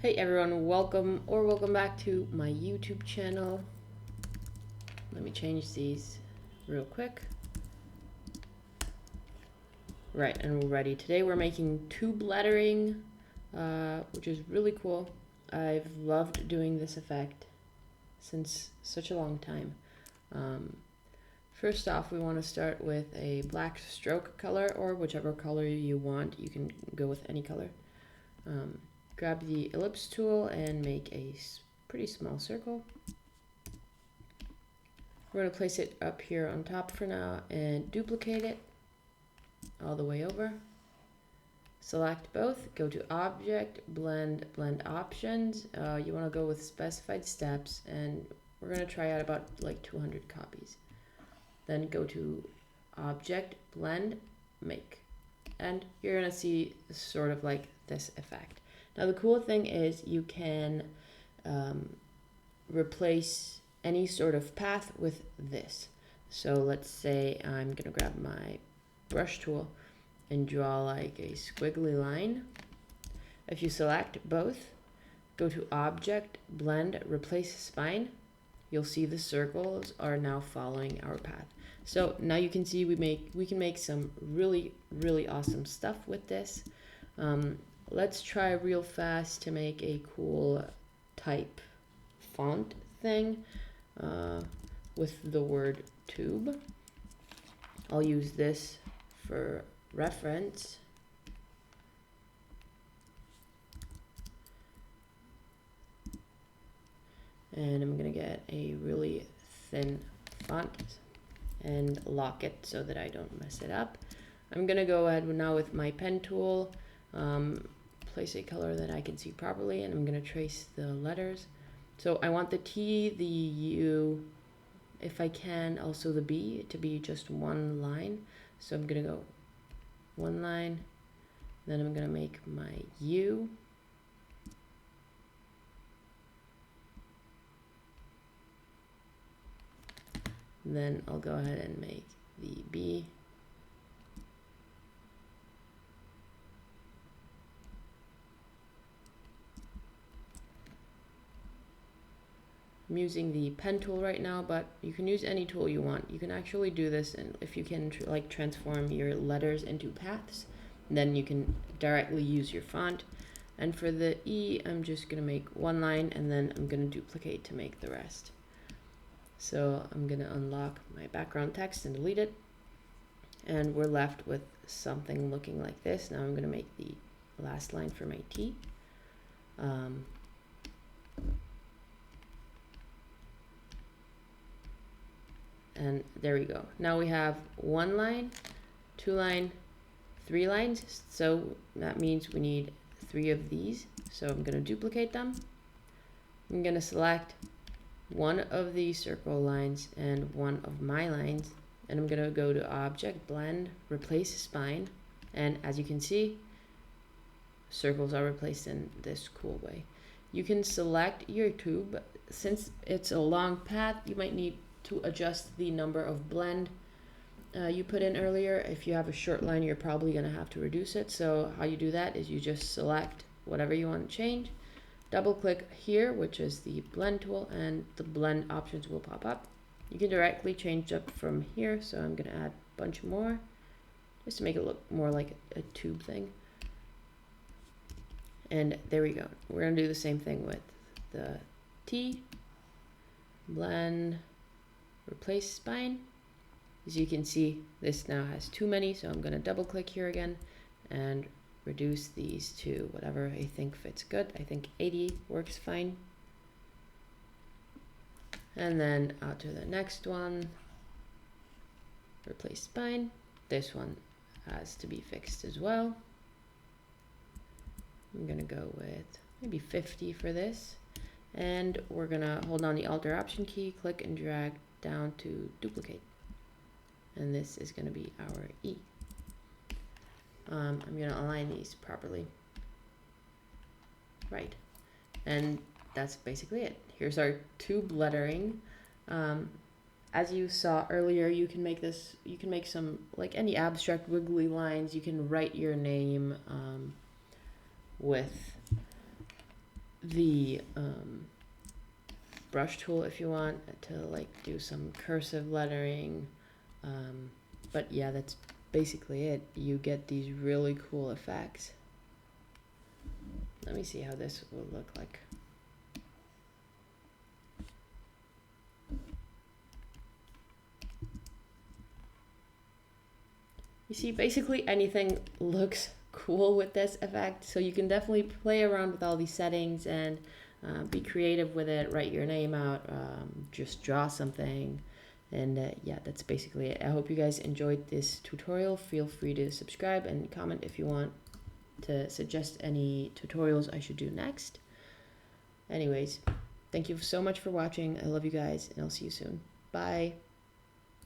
Hey everyone, welcome back to my YouTube channel. Let me change these real quick. Right, and we're ready. Today we're making tube lettering, which is really cool. I've loved doing this effect since such a long time. First off, we want to start with a black stroke color, or whichever color you want. You can go with any color. Grab the ellipse tool and make a pretty small circle. We're going to place it up here on top for now and duplicate it all the way over. Select both, go to Object, Blend Options. You want to go with specified steps, and we're going to try out about like 200 copies. Then go to Object, Blend, Make. And you're going to see sort of like this effect. Now the cool thing is you can replace any sort of path with this. So let's say I'm going to grab my brush tool and draw like a squiggly line. If you select both, go to Object, Blend, Replace Spine, you'll see the circles are now following our path. So now you can see we can make some really awesome stuff with this. Let's try real fast to make a cool type font thing with the word tube. I'll use this for reference. And I'm going to get a really thin font and lock it so that I don't mess it up. I'm going to go ahead now with my pen tool, place a color that I can see properly, and I'm going to trace the letters. So I want the T, the U, if I can, also the B to be just one line. So I'm going to go one line, then I'm going to make my U. Then I'll go ahead and make the B. I'm using the pen tool right now, but you can use any tool you want. You can actually do this, and if you can like transform your letters into paths, then you can directly use your font. And for the E, I'm just gonna make one line, and then I'm gonna duplicate to make the rest. So I'm gonna unlock my background text and delete it, and we're left with something looking like this. Now I'm gonna make the last line for my T. And there we go. Now we have one line, two line, three lines. So that means we need three of these. So I'm going to duplicate them. I'm going to select one of these circle lines and one of my lines. And I'm going to go to Object, Blend, Replace Spine. And as you can see, circles are replaced in this cool way. You can select your tube. Since it's a long path, you might need to adjust the number of blend you put in earlier. If you have a short line, you're probably going to have to reduce it. So how you do that is you just select whatever you want to change, double click here, which is the blend tool, and the blend options will pop up. You can directly change up from here, so I'm going to add a bunch more just to make it look more like a tube thing. And there we go. We're going to do the same thing with the T, blend, replace spine. As you can see, this now has too many, so I'm going to double click here again and reduce these to whatever I think fits good. I think 80 works fine. And then out to the next one, replace spine. This one has to be fixed as well. I'm going to go with maybe 50 for this. And we're going to hold on the Alt or Option key, click and drag down to duplicate. And this is going to be our E. I'm going to align these properly. Right. And that's basically it. Here's our tube lettering. As you saw earlier, you can make this, you can make some, like any abstract wiggly lines. You can write your name with the brush tool if you want to like do some cursive lettering. But yeah, that's basically it. You get these really cool effects. Let me see how this will look like. You see, basically anything looks cool with this effect, so you can definitely play around with all these settings and be creative with it, write your name out, just draw something. And yeah, that's basically it. I hope you guys enjoyed this tutorial. Feel free to subscribe and comment if you want to suggest any tutorials I should do next. Anyways, thank you so much for watching. I love you guys, and I'll see you soon. Bye.